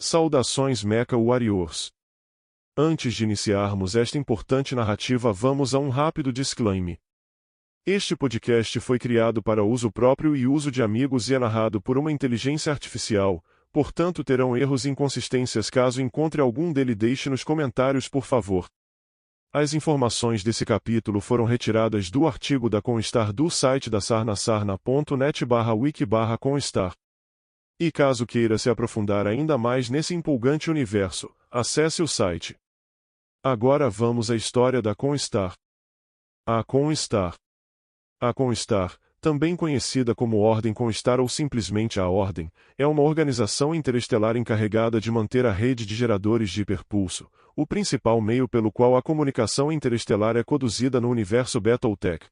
Saudações Mecha Warriors. Antes de iniciarmos esta importante narrativa, vamos a um rápido disclaimer. Este podcast foi criado para uso próprio e uso de amigos e é narrado por uma inteligência artificial, portanto terão erros e inconsistências. Caso encontre algum dele, deixe nos comentários, por favor. As informações desse capítulo foram retiradas do artigo da Constar do site da Sarna, sarna.net/wiki/Constar. E caso queira se aprofundar ainda mais nesse empolgante universo, acesse o site. Agora vamos à história da Constar. A Constar. A Constar, também conhecida como Ordem Constar ou simplesmente a Ordem, é uma organização interestelar encarregada de manter a rede de geradores de hiperpulso, o principal meio pelo qual a comunicação interestelar é conduzida no universo Battletech.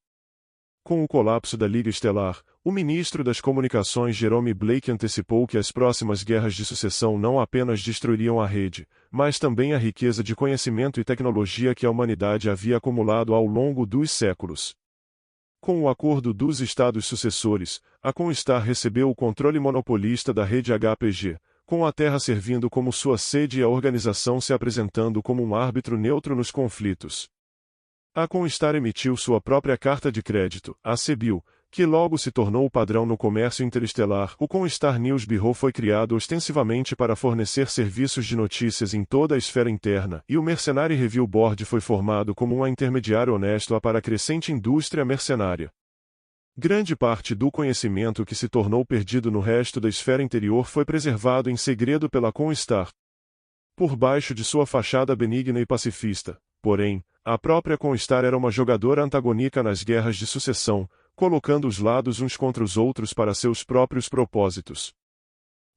Com o colapso da Liga Estelar, o ministro das Comunicações Jerome Blake antecipou que as próximas guerras de sucessão não apenas destruiriam a rede, mas também a riqueza de conhecimento e tecnologia que a humanidade havia acumulado ao longo dos séculos. Com o acordo dos estados sucessores, a Constar recebeu o controle monopolista da rede HPG, com a Terra servindo como sua sede e a organização se apresentando como um árbitro neutro nos conflitos. A Constar emitiu sua própria carta de crédito, a CBIL, que logo se tornou o padrão no comércio interestelar. O Constar News Bureau foi criado ostensivamente para fornecer serviços de notícias em toda a esfera interna, e o Mercenary Review Board foi formado como um intermediário honesto para a crescente indústria mercenária. Grande parte do conhecimento que se tornou perdido no resto da esfera interior foi preservado em segredo pela Constar. Por baixo de sua fachada benigna e pacifista, porém, a própria Constar era uma jogadora antagônica nas guerras de sucessão, colocando os lados uns contra os outros para seus próprios propósitos.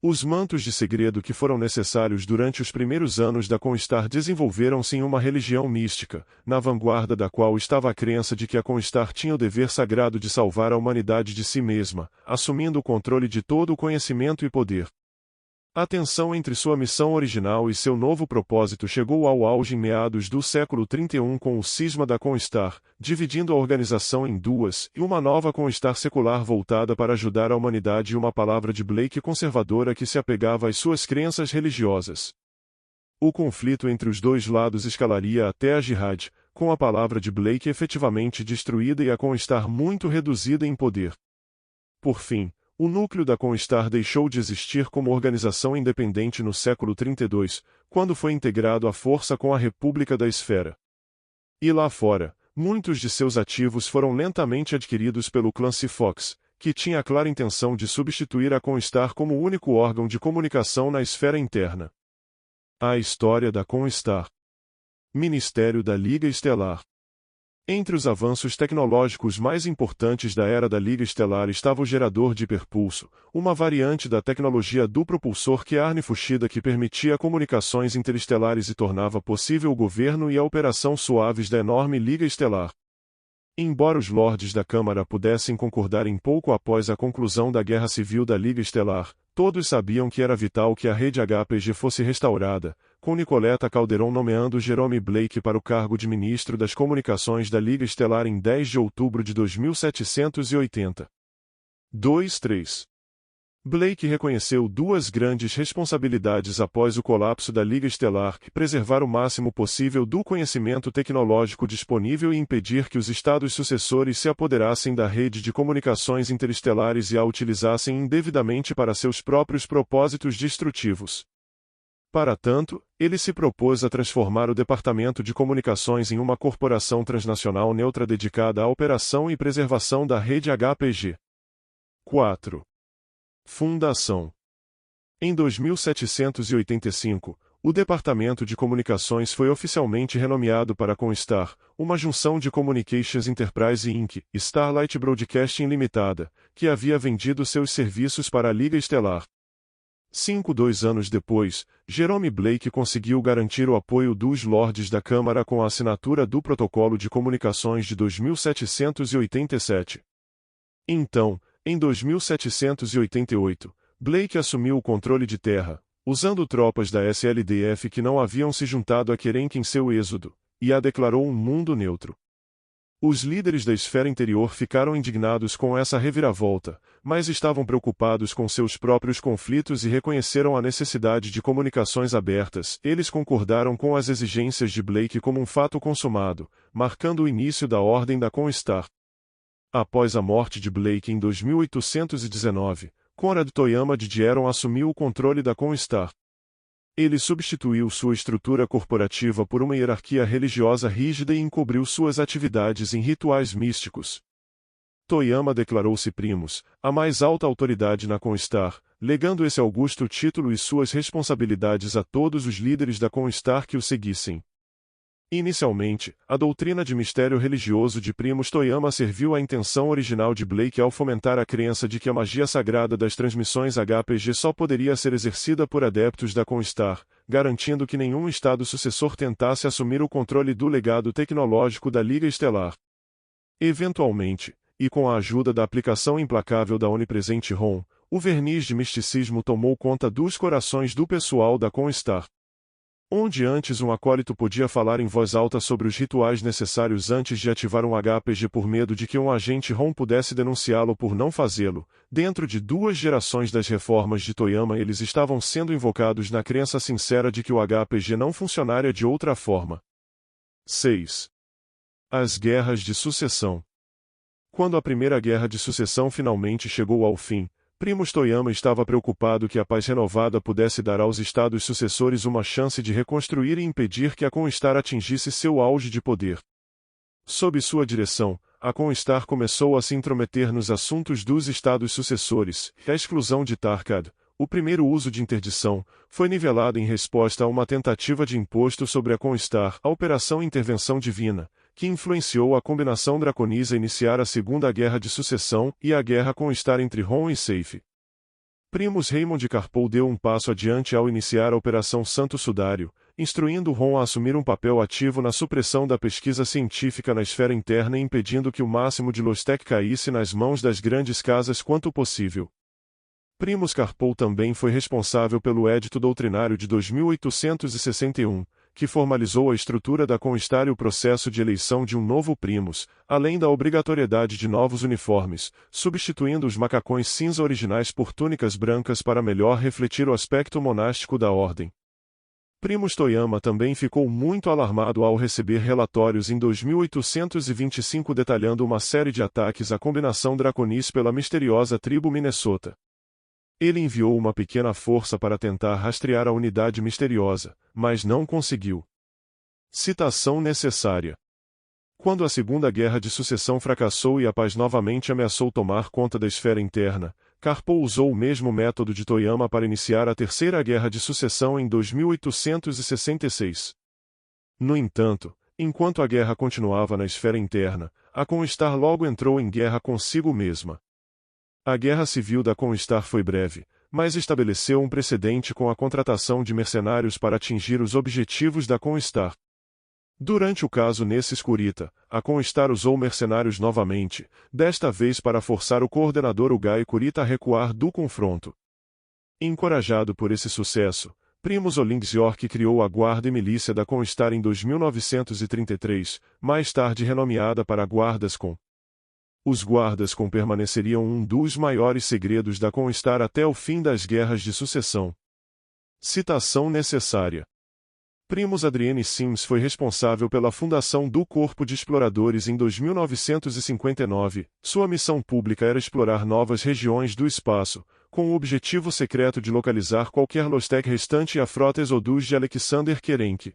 Os mantos de segredo que foram necessários durante os primeiros anos da Constar desenvolveram-se em uma religião mística, na vanguarda da qual estava a crença de que a Constar tinha o dever sagrado de salvar a humanidade de si mesma, assumindo o controle de todo o conhecimento e poder. A tensão entre sua missão original e seu novo propósito chegou ao auge em meados do século 31 com o cisma da Constar, dividindo a organização em duas, e uma nova Constar secular voltada para ajudar a humanidade e uma palavra de Blake conservadora que se apegava às suas crenças religiosas. O conflito entre os dois lados escalaria até a Jihad, com a palavra de Blake efetivamente destruída e a Constar muito reduzida em poder. Por fim, o núcleo da Constar deixou de existir como organização independente no século 32, quando foi integrado à força com a República da Esfera. E lá fora, muitos de seus ativos foram lentamente adquiridos pelo clã Fox, que tinha a clara intenção de substituir a Constar como o único órgão de comunicação na esfera interna. A história da Constar. Ministério da Liga Estelar. Entre os avanços tecnológicos mais importantes da era da Liga Estelar estava o gerador de hiperpulso, uma variante da tecnologia do propulsor Kearney Fuchida que permitia comunicações interestelares e tornava possível o governo e a operação suaves da enorme Liga Estelar. Embora os lordes da Câmara pudessem concordar em pouco após a conclusão da Guerra Civil da Liga Estelar, todos sabiam que era vital que a rede HPG fosse restaurada, com Nicoleta Calderon nomeando Jerome Blake para o cargo de ministro das Comunicações da Liga Estelar em 10 de outubro de 2780. 2-3. Blake reconheceu duas grandes responsabilidades após o colapso da Liga Estelar: preservar o máximo possível do conhecimento tecnológico disponível e impedir que os estados sucessores se apoderassem da rede de comunicações interestelares e a utilizassem indevidamente para seus próprios propósitos destrutivos. Para tanto, ele se propôs a transformar o Departamento de Comunicações em uma corporação transnacional neutra dedicada à operação e preservação da rede HPG. 4. Fundação. Em 2785, o Departamento de Comunicações foi oficialmente renomeado para Constar, uma junção de Communications Enterprise Inc., Starlight Broadcasting Limitada, que havia vendido seus serviços para a Liga Estelar. 2 anos depois, Jerome Blake conseguiu garantir o apoio dos lordes da Câmara com a assinatura do Protocolo de Comunicações de 2787. Então, em 2788, Blake assumiu o controle de terra, usando tropas da SLDF que não haviam se juntado a Kerenk em seu êxodo, e a declarou um mundo neutro. Os líderes da esfera interior ficaram indignados com essa reviravolta, mas estavam preocupados com seus próprios conflitos e reconheceram a necessidade de comunicações abertas. Eles concordaram com as exigências de Blake como um fato consumado, marcando o início da Ordem da Constar. Após a morte de Blake em 2819, Conrad Toyama de Dieron assumiu o controle da Constar. Ele substituiu sua estrutura corporativa por uma hierarquia religiosa rígida e encobriu suas atividades em rituais místicos. Toyama declarou-se primus, a mais alta autoridade na Constar, legando esse augusto título e suas responsabilidades a todos os líderes da Constar que o seguissem. Inicialmente, a doutrina de mistério religioso de Primus Toyama serviu à intenção original de Blake ao fomentar a crença de que a magia sagrada das transmissões HPG só poderia ser exercida por adeptos da Constar, garantindo que nenhum estado sucessor tentasse assumir o controle do legado tecnológico da Liga Estelar. Eventualmente, e com a ajuda da aplicação implacável da onipresente ROM, o verniz de misticismo tomou conta dos corações do pessoal da Constar. Onde antes um acólito podia falar em voz alta sobre os rituais necessários antes de ativar um HPG por medo de que um agente ROM pudesse denunciá-lo por não fazê-lo, dentro de 2 gerações das reformas de Toyama eles estavam sendo invocados na crença sincera de que o HPG não funcionaria de outra forma. 6. As Guerras de Sucessão. Quando a Primeira Guerra de Sucessão finalmente chegou ao fim, Primus Toyama estava preocupado que a paz renovada pudesse dar aos estados sucessores uma chance de reconstruir e impedir que a Constar atingisse seu auge de poder. Sob sua direção, a Constar começou a se intrometer nos assuntos dos estados sucessores. A exclusão de Tarkad, o primeiro uso de interdição, foi nivelado em resposta a uma tentativa de imposto sobre a Constar, a Operação Intervenção Divina, que influenciou a combinação draconisa a iniciar a Segunda Guerra de Sucessão e a guerra Constar entre ROM e Seife. Primus Raymond Carpou deu um passo adiante ao iniciar a Operação Santo Sudário, instruindo ROM a assumir um papel ativo na supressão da pesquisa científica na esfera interna e impedindo que o máximo de Lostec caísse nas mãos das grandes casas quanto possível. Primus Carpou também foi responsável pelo Edito Doutrinário de 2861, que formalizou a estrutura da Constar e o processo de eleição de um novo primus, além da obrigatoriedade de novos uniformes, substituindo os macacões cinza originais por túnicas brancas para melhor refletir o aspecto monástico da ordem. Primus Toyama também ficou muito alarmado ao receber relatórios em 2825 detalhando uma série de ataques à combinação Draconis pela misteriosa tribo Minnesota. Ele enviou uma pequena força para tentar rastrear a unidade misteriosa, mas não conseguiu. Citação necessária. Quando a Segunda Guerra de Sucessão fracassou e a paz novamente ameaçou tomar conta da esfera interna, Carpou usou o mesmo método de Toyama para iniciar a Terceira Guerra de Sucessão em 2866. No entanto, enquanto a guerra continuava na esfera interna, a Constar logo entrou em guerra consigo mesma. A guerra civil da Constar foi breve, mas estabeleceu um precedente com a contratação de mercenários para atingir os objetivos da Constar. Durante o caso Nessis Kurita, a Constar usou mercenários novamente, desta vez para forçar o coordenador Ugai Kurita a recuar do confronto. Encorajado por esse sucesso, Primus Olingziork criou a Guarda e Milícia da Constar em 2933, mais tarde renomeada para Guardas Com. Os Guardas Com permaneceriam um dos maiores segredos da Constar até o fim das Guerras de Sucessão. Citação necessária. Primus Adrienne Sims foi responsável pela fundação do Corpo de Exploradores em 2959. Sua missão pública era explorar novas regiões do espaço, com o objetivo secreto de localizar qualquer Lostec restante e a frota Exodus de Alexander Kerenk.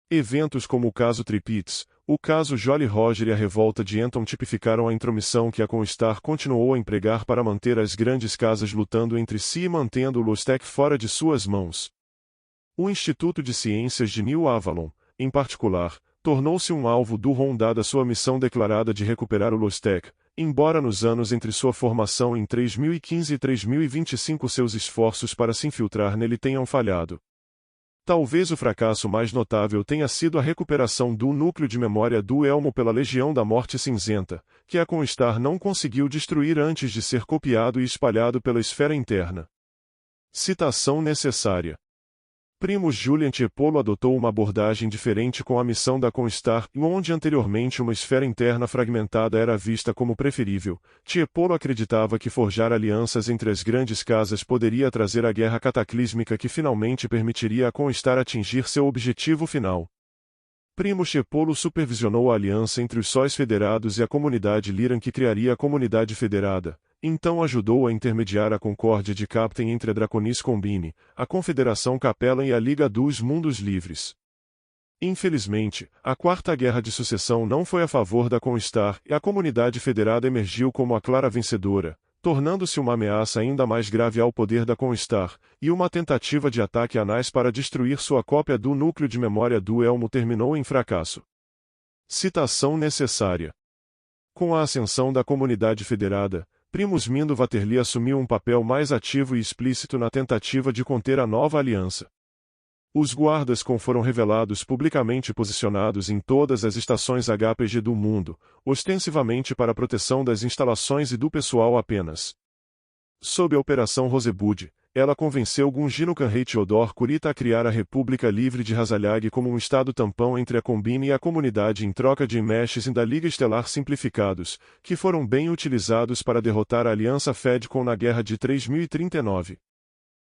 Eventos como o caso Tripitz, o caso Jolly Roger e a revolta de Enton tipificaram a intromissão que a Constar continuou a empregar para manter as grandes casas lutando entre si e mantendo o Lostec fora de suas mãos. O Instituto de Ciências de New Avalon, em particular, tornou-se um alvo do ROM dada sua missão declarada de recuperar o Lostec, embora nos anos entre sua formação em 3015 e 3025 seus esforços para se infiltrar nele tenham falhado. Talvez o fracasso mais notável tenha sido a recuperação do núcleo de memória do Elmo pela Legião da Morte Cinzenta, que a Constar não conseguiu destruir antes de ser copiado e espalhado pela esfera interna. Citação necessária. Primus Julian Tiepolo adotou uma abordagem diferente com a missão da Constar, onde anteriormente uma esfera interna fragmentada era vista como preferível. Tiepolo acreditava que forjar alianças entre as grandes casas poderia trazer a guerra cataclísmica que finalmente permitiria a Constar atingir seu objetivo final. Primus Tiepolo supervisionou a aliança entre os sóis federados e a comunidade Lyran que criaria a comunidade federada. Então ajudou a intermediar a concórdia de Captain entre a Draconis Combine, a Confederação Capellan e a Liga dos Mundos Livres. Infelizmente, a Quarta Guerra de Sucessão não foi a favor da Constar e a comunidade federada emergiu como a clara vencedora, tornando-se uma ameaça ainda mais grave ao poder da Constar, e uma tentativa de ataque a Nais para destruir sua cópia do núcleo de memória do Elmo terminou em fracasso. Citação necessária. Com a ascensão da comunidade federada, Primus Mindo Vaterli assumiu um papel mais ativo e explícito na tentativa de conter a nova aliança. Os guardas foram revelados publicamente posicionados em todas as estações HPG do mundo, ostensivamente para a proteção das instalações e do pessoal apenas. Sob a Operação Rosebud, ela convenceu Gungino Kanrei Theodor Kurita a criar a República Livre de Razalyag como um estado tampão entre a Combine e a comunidade em troca de meshes da Liga Estelar simplificados, que foram bem utilizados para derrotar a Aliança Fedcon na Guerra de 3039.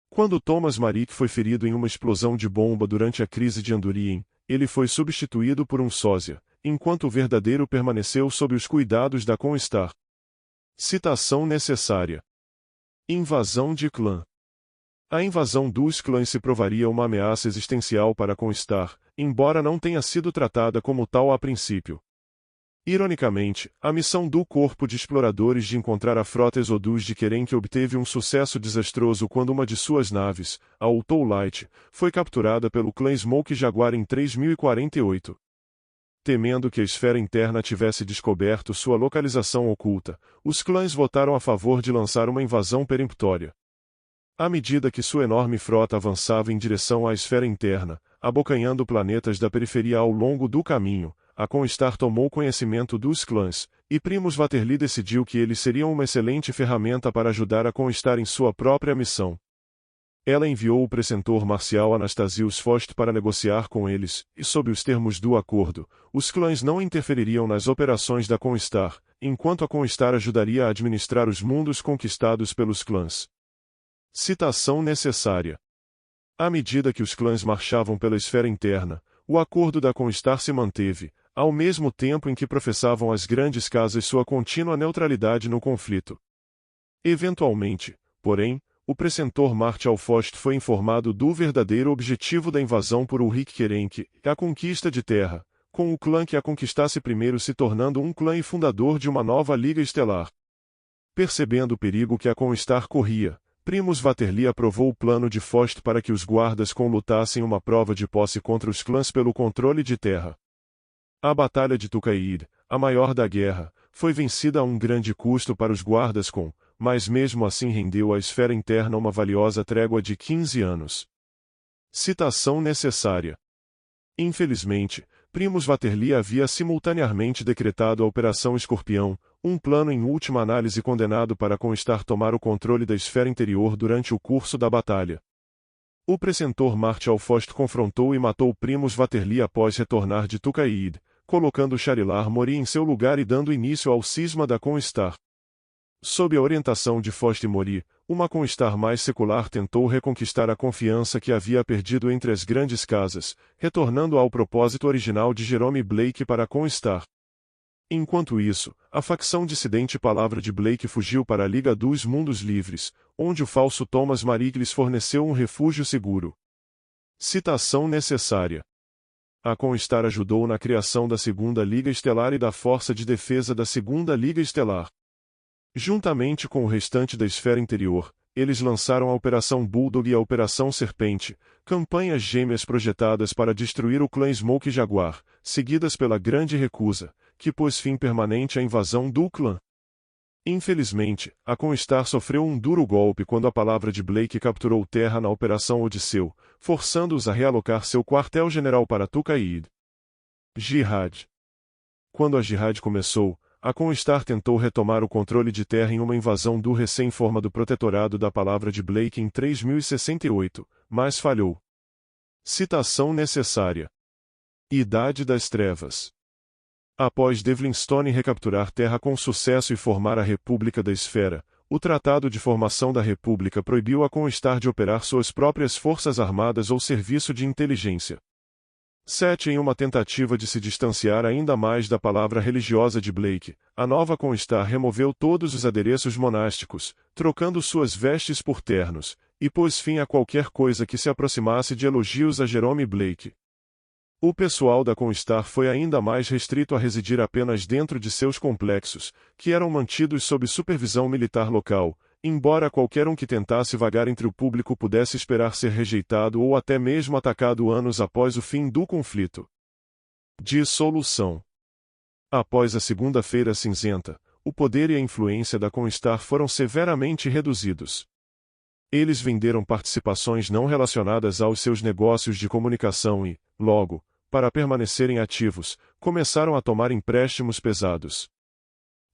Quando Thomas Marik foi ferido em uma explosão de bomba durante a crise de Andurien, ele foi substituído por um sósia, enquanto o verdadeiro permaneceu sob os cuidados da Constar. Citação necessária. Invasão de clã. A invasão dos clãs se provaria uma ameaça existencial para a Constar, embora não tenha sido tratada como tal a princípio. Ironicamente, a missão do Corpo de Exploradores de encontrar a frota Exodus de Kerenk obteve um sucesso desastroso quando uma de suas naves, a Ultou Light, foi capturada pelo clã Smoke Jaguar em 3048. Temendo que a esfera interna tivesse descoberto sua localização oculta, os clãs votaram a favor de lançar uma invasão peremptória. À medida que sua enorme frota avançava em direção à esfera interna, abocanhando planetas da periferia ao longo do caminho, a Constar tomou conhecimento dos clãs, e Primus Vaterli decidiu que eles seriam uma excelente ferramenta para ajudar a Constar em sua própria missão. Ela enviou o precentor marcial Anastasius Fost para negociar com eles, e sob os termos do acordo, os clãs não interfeririam nas operações da Constar, enquanto a Constar ajudaria a administrar os mundos conquistados pelos clãs. Citação necessária. À medida que os clãs marchavam pela esfera interna, o acordo da Constar se manteve, ao mesmo tempo em que professavam as grandes casas sua contínua neutralidade no conflito. Eventualmente, porém, o precentor Martial Fost foi informado do verdadeiro objetivo da invasão por Ulrich Kerenk, a conquista de terra, com o clã que a conquistasse primeiro se tornando um clã e fundador de uma nova Liga Estelar. Percebendo o perigo que a Constar corria, Primus Vaterli aprovou o plano de Fost para que os guardas lutassem uma prova de posse contra os clãs pelo controle de terra. A Batalha de Tukaid, a maior da guerra, foi vencida a um grande custo para os guardas mas mesmo assim rendeu à esfera interna uma valiosa trégua de 15 anos. Citação necessária. Infelizmente, Primus Vaterli havia simultaneamente decretado a Operação Escorpião, um plano em última análise condenado para Constar tomar o controle da esfera interior durante o curso da batalha. O precentor Martial Fost confrontou e matou Primus Vaterli após retornar de Tukaid, colocando Charilar Mori em seu lugar e dando início ao cisma da Constar. Sob a orientação de Fost e Mori, uma Constar mais secular tentou reconquistar a confiança que havia perdido entre as grandes casas, retornando ao propósito original de Jerome Blake para a Constar. Enquanto isso, a facção dissidente Palavra de Blake fugiu para a Liga dos Mundos Livres, onde o falso Thomas Marik lhes forneceu um refúgio seguro. Citação necessária. A Constar ajudou na criação da Segunda Liga Estelar e da Força de Defesa da Segunda Liga Estelar. Juntamente com o restante da esfera interior, eles lançaram a Operação Bulldog e a Operação Serpente, campanhas gêmeas projetadas para destruir o clã Smoke Jaguar, seguidas pela Grande Recusa, que pôs fim permanente à invasão do clã. Infelizmente, a Constar sofreu um duro golpe quando a Palavra de Blake capturou terra na Operação Odisseu, forçando-os a realocar seu quartel-general para Tukaid. Jihad. Quando a Jihad começou, a Constar tentou retomar o controle de terra em uma invasão do recém-formado Protetorado da Palavra de Blake em 3068, mas falhou. Citação necessária. Idade das Trevas. Após Devlinstone recapturar Terra com sucesso e formar a República da Esfera, o Tratado de Formação da República proibiu a Constar de operar suas próprias forças armadas ou serviço de inteligência. 7. Em uma tentativa de se distanciar ainda mais da palavra religiosa de Blake, a nova Constar removeu todos os adereços monásticos, trocando suas vestes por ternos, e pôs fim a qualquer coisa que se aproximasse de elogios a Jerome Blake. O pessoal da Constar foi ainda mais restrito a residir apenas dentro de seus complexos, que eram mantidos sob supervisão militar local, embora qualquer um que tentasse vagar entre o público pudesse esperar ser rejeitado ou até mesmo atacado anos após o fim do conflito. Dissolução. Após a Segunda-feira Cinzenta, o poder e a influência da Constar foram severamente reduzidos. Eles venderam participações não relacionadas aos seus negócios de comunicação e, logo, para permanecerem ativos, começaram a tomar empréstimos pesados.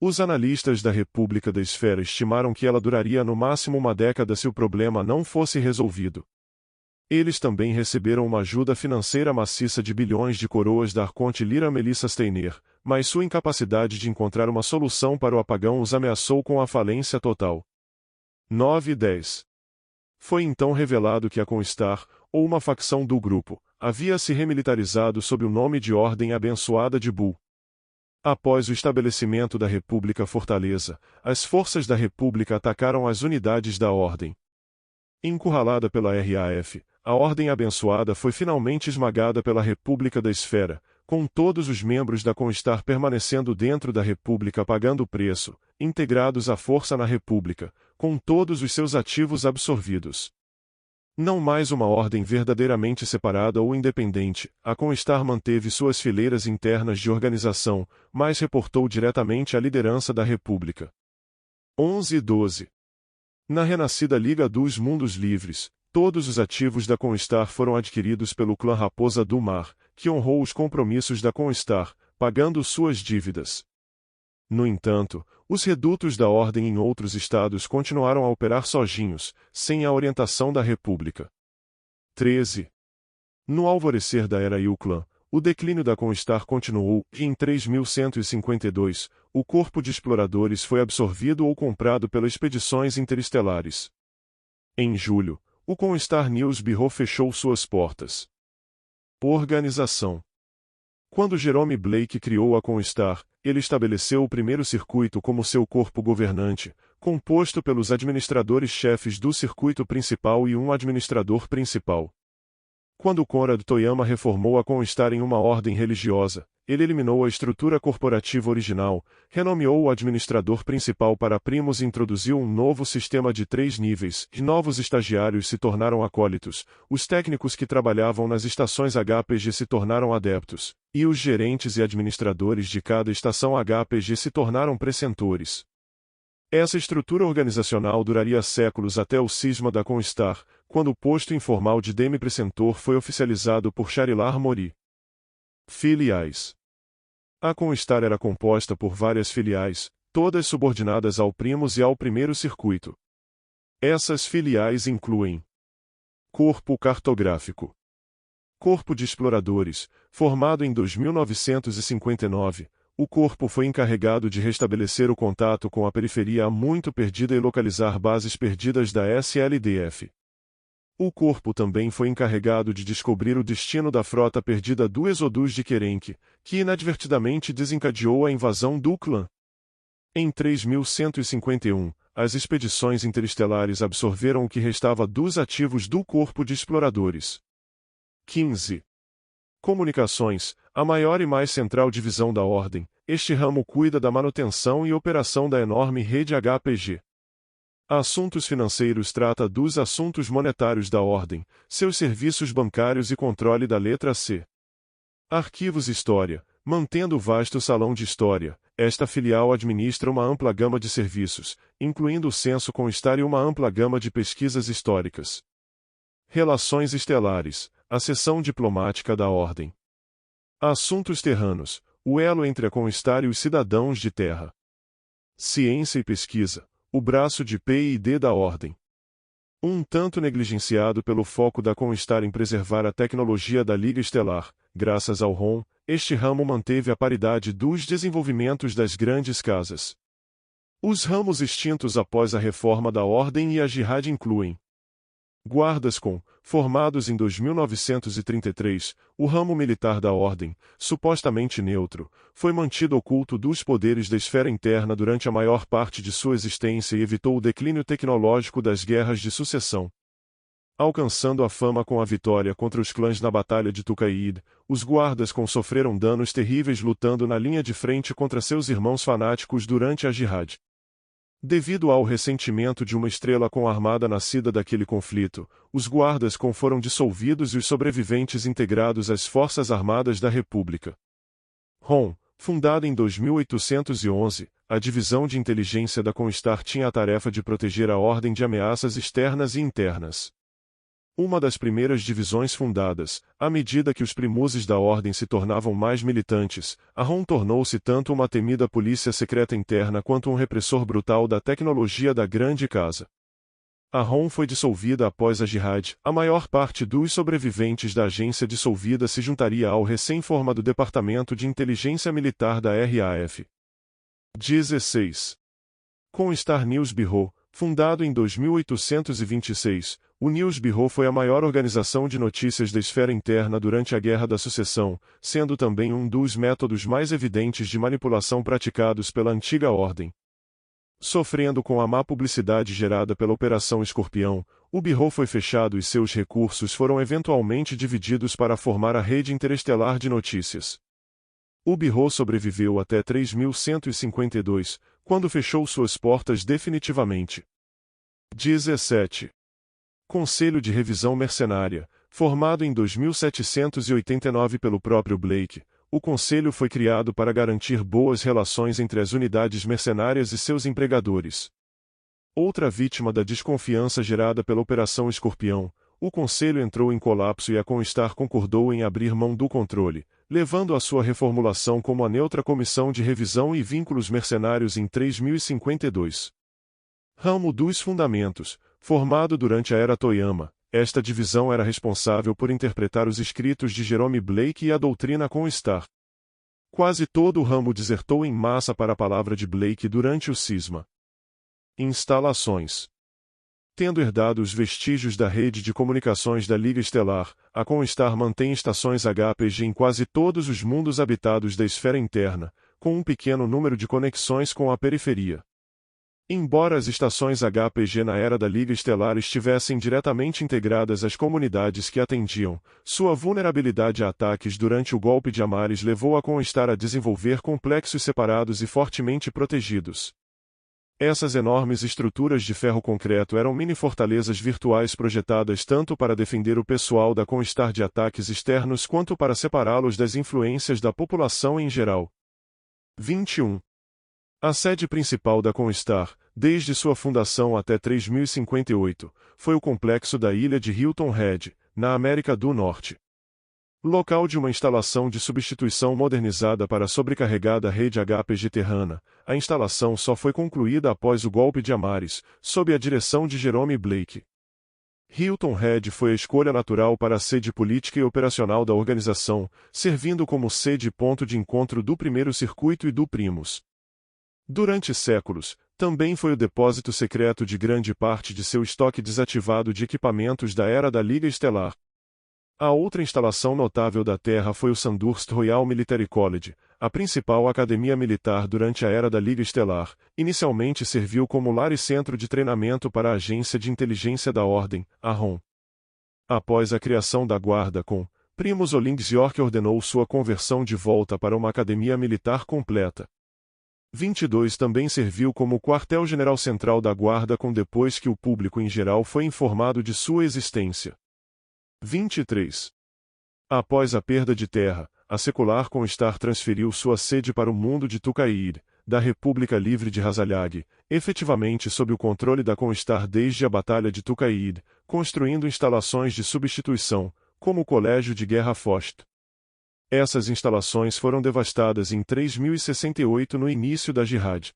Os analistas da República da Esfera estimaram que ela duraria no máximo uma década se o problema não fosse resolvido. Eles também receberam uma ajuda financeira maciça de bilhões de coroas da arconte Lyra Melissa Steiner, mas sua incapacidade de encontrar uma solução para o apagão os ameaçou com a falência total. 9 e 10. Foi então revelado que a Constar, ou uma facção do grupo, havia se remilitarizado sob o nome de Ordem Abençoada de Bull. Após o estabelecimento da República Fortaleza, as forças da República atacaram as unidades da Ordem. Encurralada pela RAF, a Ordem Abençoada foi finalmente esmagada pela República da Esfera, com todos os membros da Constar permanecendo dentro da República pagando o preço, integrados à força na República, com todos os seus ativos absorvidos. Não mais uma ordem verdadeiramente separada ou independente, a Constar manteve suas fileiras internas de organização, mas reportou diretamente à liderança da República. 11 e 12. Na renascida Liga dos Mundos Livres, todos os ativos da Constar foram adquiridos pelo clã Raposa do Mar, que honrou os compromissos da Constar, pagando suas dívidas. No entanto, os redutos da Ordem em outros estados continuaram a operar sozinhos, sem a orientação da República. 13. No alvorecer da Era Yuclã, o declínio da Constar continuou e em 3152, o corpo de exploradores foi absorvido ou comprado pelas expedições interestelares. Em julho, o Constar News Bureau fechou suas portas. Organização. Quando Jerome Blake criou a Constar, ele estabeleceu o primeiro circuito como seu corpo governante, composto pelos administradores-chefes do circuito principal e um administrador principal. Quando Conrad Toyama reformou a Constar em uma ordem religiosa, ele eliminou a estrutura corporativa original, renomeou o administrador principal para primos e introduziu um novo sistema de 3 níveis, e novos estagiários se tornaram acólitos, os técnicos que trabalhavam nas estações HPG se tornaram adeptos, e os gerentes e administradores de cada estação HPG se tornaram precentores. Essa estrutura organizacional duraria séculos até o cisma da Constar, quando o posto informal de Demi-Precentor foi oficializado por Charilar Mori. Filiais. A Constar era composta por várias filiais, todas subordinadas ao Primus e ao primeiro circuito. Essas filiais incluem: Corpo Cartográfico. Corpo de Exploradores, formado em 2959, o corpo foi encarregado de restabelecer o contato com a periferia há muito perdida e localizar bases perdidas da SLDF. O corpo também foi encarregado de descobrir o destino da frota perdida do Exodus de Kerenk, que inadvertidamente desencadeou a invasão do clã. Em 3151, as expedições interestelares absorveram o que restava dos ativos do corpo de exploradores. 15. Comunicações, a maior e mais central divisão da Ordem, este ramo cuida da manutenção e operação da enorme rede HPG. Assuntos financeiros trata dos assuntos monetários da Ordem, seus serviços bancários e controle da letra C. Arquivos História, mantendo o vasto salão de história, esta filial administra uma ampla gama de serviços, incluindo o censo Constar e uma ampla gama de pesquisas históricas. Relações Estelares, a seção diplomática da Ordem. Assuntos Terranos, o elo entre a Constar e os cidadãos de terra. Ciência e Pesquisa, o braço de P&D da Ordem. Um tanto negligenciado pelo foco da Constar em preservar a tecnologia da Liga Estelar, graças ao ROM, este ramo manteve a paridade dos desenvolvimentos das grandes casas. Os ramos extintos após a reforma da Ordem e a Jihad incluem guardas formados em 2933, o ramo militar da Ordem, supostamente neutro, foi mantido oculto dos poderes da esfera interna durante a maior parte de sua existência e evitou o declínio tecnológico das guerras de sucessão. Alcançando a fama com a vitória contra os clãs na Batalha de Tukaid, os guardas sofreram danos terríveis lutando na linha de frente contra seus irmãos fanáticos durante a Jihad. Devido ao ressentimento de uma estrela armada nascida daquele conflito, os guardas foram dissolvidos e os sobreviventes integrados às Forças Armadas da República. ROM, fundada em 2811, a divisão de inteligência da Constar tinha a tarefa de proteger a Ordem de ameaças externas e internas. Uma das primeiras divisões fundadas, à medida que os primuzes da Ordem se tornavam mais militantes, a ROM tornou-se tanto uma temida polícia secreta interna quanto um repressor brutal da tecnologia da grande casa. A ROM foi dissolvida após a Jihad, a maior parte dos sobreviventes da agência dissolvida se juntaria ao recém-formado Departamento de Inteligência Militar da RAF. 16. Constar News Bureau, fundado em 2826, o News Bureau foi a maior organização de notícias da esfera interna durante a Guerra da Sucessão, sendo também um dos métodos mais evidentes de manipulação praticados pela antiga Ordem. Sofrendo com a má publicidade gerada pela Operação Escorpião, o Bureau foi fechado e seus recursos foram eventualmente divididos para formar a Rede Interestelar de Notícias. O Bureau sobreviveu até 3152, quando fechou suas portas definitivamente. 17. Conselho de Revisão Mercenária, formado em 2789 pelo próprio Blake, o Conselho foi criado para garantir boas relações entre as unidades mercenárias e seus empregadores. Outra vítima da desconfiança gerada pela Operação Escorpião, o Conselho entrou em colapso e a Constar concordou em abrir mão do controle, levando a sua reformulação como a neutra Comissão de Revisão e Vínculos Mercenários em 3052. Ramo dos Fundamentos, formado durante a Era Toyama, esta divisão era responsável por interpretar os escritos de Jerome Blake e a doutrina Constar. Quase todo o ramo desertou em massa para a palavra de Blake durante o cisma. Instalações. Tendo herdado os vestígios da rede de comunicações da Liga Estelar, a Constar mantém estações HPG em quase todos os mundos habitados da esfera interna, com um pequeno número de conexões com a periferia. Embora as estações HPG na era da Liga Estelar estivessem diretamente integradas às comunidades que atendiam, sua vulnerabilidade a ataques durante o golpe de Amaris levou a Constar a desenvolver complexos separados e fortemente protegidos. Essas enormes estruturas de ferro concreto eram mini-fortalezas virtuais projetadas tanto para defender o pessoal da Constar de ataques externos quanto para separá-los das influências da população em geral. 21. A sede principal da Constar, desde sua fundação até 3058, foi o complexo da ilha de Hilton Head, na América do Norte. Local de uma instalação de substituição modernizada para a sobrecarregada rede HPG terrana, a instalação só foi concluída após o golpe de Amaris, sob a direção de Jerome Blake. Hilton Head foi a escolha natural para a sede política e operacional da organização, servindo como sede e ponto de encontro do primeiro circuito e do Primus. Durante séculos, também foi o depósito secreto de grande parte de seu estoque desativado de equipamentos da era da Liga Estelar. A outra instalação notável da Terra foi o Sandhurst Royal Military College, a principal academia militar durante a era da Liga Estelar. Inicialmente serviu como lar e centro de treinamento para a Agência de Inteligência da Ordem, a ROM. Após a criação da Guarda Primus Olings York ordenou sua conversão de volta para uma academia militar completa. 22 também serviu como quartel-general central da Guarda depois que o público em geral foi informado de sua existência. 23. Após a perda de terra, a secular Constar transferiu sua sede para o mundo de Tukaid, da República Livre de Hazalag, efetivamente sob o controle da Constar desde a Batalha de Tukaid, construindo instalações de substituição, como o Colégio de Guerra Fost. Essas instalações foram devastadas em 3068 no início da Jihad.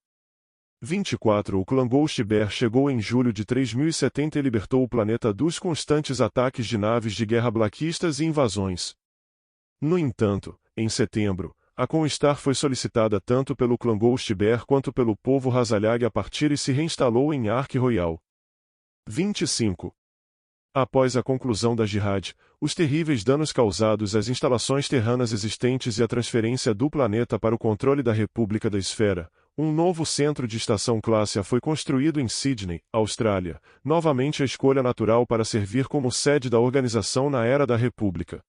24 O clã Ghost Bear chegou em julho de 3070 e libertou o planeta dos constantes ataques de naves de guerra blackistas e invasões. No entanto, em setembro, a Constar foi solicitada tanto pelo clã Ghost Bear quanto pelo povo Razalag a partir e se reinstalou em Ark Royal. 25 Após a conclusão da Jihad, os terríveis danos causados às instalações terranas existentes e a transferência do planeta para o controle da República da Esfera, um novo centro de estação classe A foi construído em Sydney, Austrália, novamente a escolha natural para servir como sede da organização na Era da República.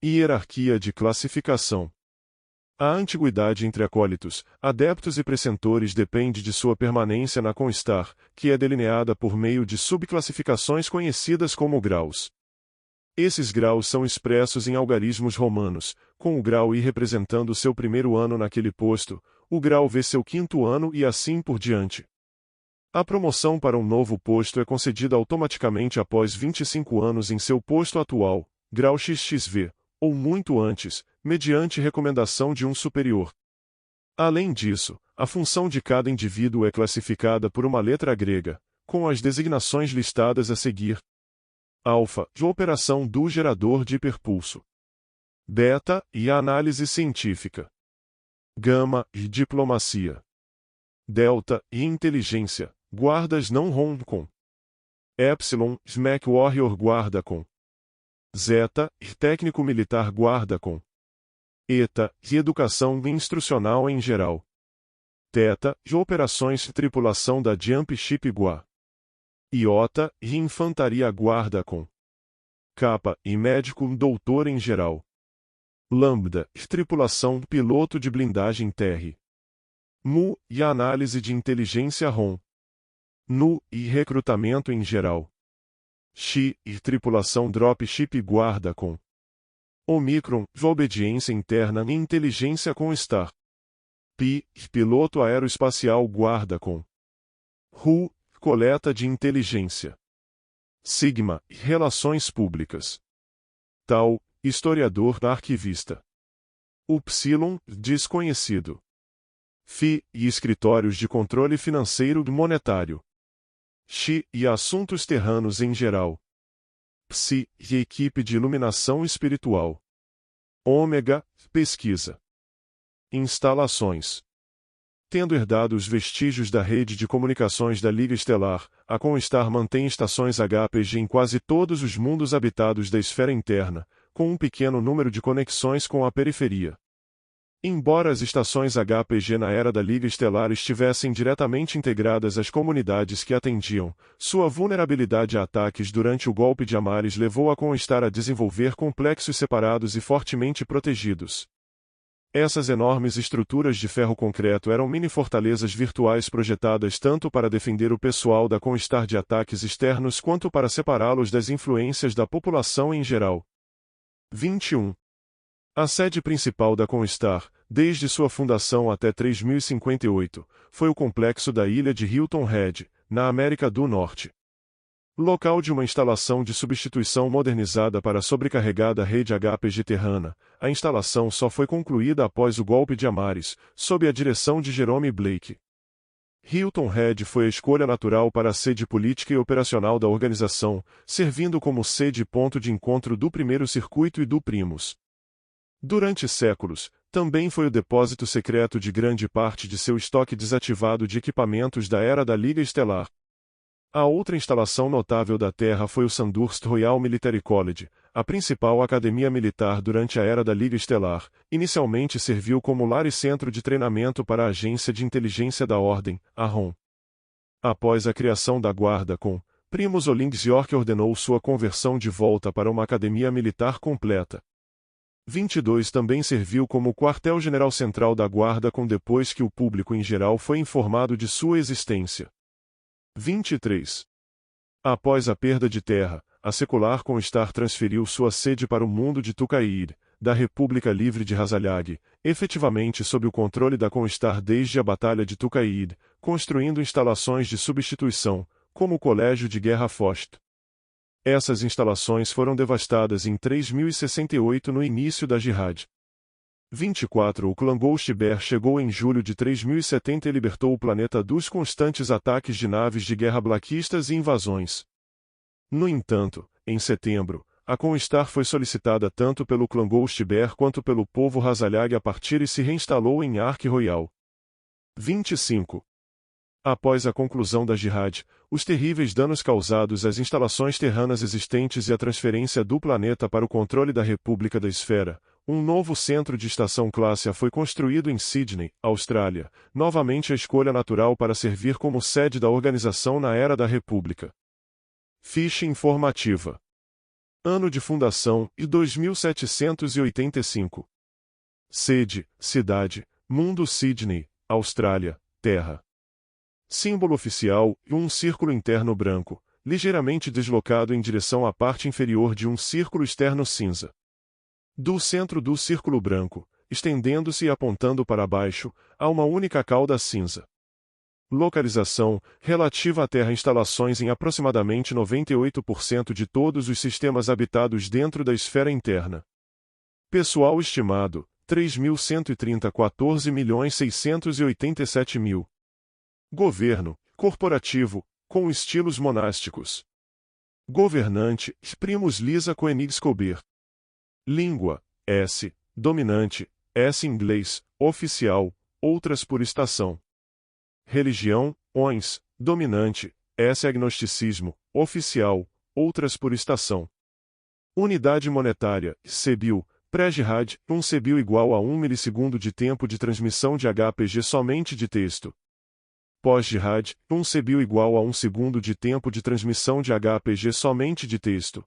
Hierarquia de classificação. A antiguidade entre acólitos, adeptos e precentores depende de sua permanência na Constar, que é delineada por meio de subclassificações conhecidas como graus. Esses graus são expressos em algarismos romanos, com o grau I representando seu primeiro ano naquele posto, o grau V seu quinto ano e assim por diante. A promoção para um novo posto é concedida automaticamente após 25 anos em seu posto atual, grau XXV, ou muito antes, mediante recomendação de um superior. Além disso, a função de cada indivíduo é classificada por uma letra grega, com as designações listadas a seguir. Alfa, de operação do gerador de hiperpulso. Beta, e a análise científica. Gama, e diplomacia. Delta, e inteligência, guardas não roncam. Epsilon, Smack Warrior guarda com. Zeta, e técnico militar guarda com. Eta, de educação instrucional em geral. Teta, de operações de tripulação da Jump Ship Gua. Iota, e infantaria guarda com. Kappa, e médico doutor em geral. Lambda, e tripulação piloto de blindagem terre. Mu, e análise de inteligência ROM. Nu, e recrutamento em geral. Xi, e tripulação dropship guarda com. Omicron, de obediência interna e inteligência com Star. Pi, piloto aeroespacial guarda com. Ru, coleta de inteligência. Sigma, relações públicas. Tau, historiador arquivista. Upsilon, desconhecido. Phi, e escritórios de controle financeiro e monetário. Xi, e assuntos terranos em geral. Psi, e equipe de iluminação espiritual. Ômega, pesquisa. Instalações. Tendo herdado os vestígios da rede de comunicações da Liga Estelar, a Constar mantém estações HPG em quase todos os mundos habitados da esfera interna, com um pequeno número de conexões com a periferia. Embora as estações HPG na era da Liga Estelar estivessem diretamente integradas às comunidades que atendiam, sua vulnerabilidade a ataques durante o golpe de Amaris levou a Constar a desenvolver complexos separados e fortemente protegidos. Essas enormes estruturas de ferro concreto eram mini-fortalezas virtuais projetadas tanto para defender o pessoal da Constar de ataques externos quanto para separá-los das influências da população em geral. 21. A sede principal da Constar, desde sua fundação até 3058, foi o complexo da ilha de Hilton Head, na América do Norte. Local de uma instalação de substituição modernizada para a sobrecarregada rede HPG terrana, a instalação só foi concluída após o golpe de Amaris, sob a direção de Jerome Blake. Hilton Head foi a escolha natural para a sede política e operacional da organização, servindo como sede e ponto de encontro do primeiro circuito e do Primus. Durante séculos, também foi o depósito secreto de grande parte de seu estoque desativado de equipamentos da era da Liga Estelar. A outra instalação notável da Terra foi o Sandhurst Royal Military College, a principal academia militar durante a era da Liga Estelar. Inicialmente serviu como lar e centro de treinamento para a Agência de Inteligência da Ordem, a ROM. Após a criação da Guarda com, Primus Olinx York ordenou sua conversão de volta para uma academia militar completa. 22 também serviu como quartel-general central da Guarda com depois que o público em geral foi informado de sua existência. 23. Após a perda de terra, a secular Constar transferiu sua sede para o mundo de Tukaid, da República Livre de Razalag, efetivamente sob o controle da Constar desde a Batalha de Tukaid, construindo instalações de substituição, como o Colégio de Guerra Fost. Essas instalações foram devastadas em 3068 no início da Jihad. 24 O clã Ghost Bear chegou em julho de 3070 e libertou o planeta dos constantes ataques de naves de guerra blackistas e invasões. No entanto, em setembro, a Constar foi solicitada tanto pelo clã Ghost Bear quanto pelo povo Razalyag a partir e se reinstalou em Ark Royal. 25 Após a conclusão da Jihad, os terríveis danos causados às instalações terranas existentes e a transferência do planeta para o controle da República da Esfera, um novo centro de estação classe A foi construído em Sydney, Austrália, novamente a escolha natural para servir como sede da organização na era da República. Ficha informativa. Ano de fundação e 2785. Sede, cidade, Mundo Sydney, Austrália, Terra. Símbolo oficial, um círculo interno branco, ligeiramente deslocado em direção à parte inferior de um círculo externo cinza. Do centro do círculo branco, estendendo-se e apontando para baixo, há uma única cauda cinza. Localização, relativa à Terra. Instalações em aproximadamente 98% de todos os sistemas habitados dentro da esfera interna. Pessoal estimado, 3.130 14.687.000. Governo, corporativo, com estilos monásticos. Governante, Primus Lisa Koenigs Kober. Língua, S, dominante, S inglês, oficial, outras por estação. Religião, ONS, dominante, S agnosticismo, oficial, outras por estação. Unidade monetária, CBIL, pré-jihad, 1 CBIL igual a 1 milissegundo de tempo de transmissão de HPG somente de texto. Pós-jihad, 1 CBIL igual a 1 segundo de tempo de transmissão de HPG somente de texto.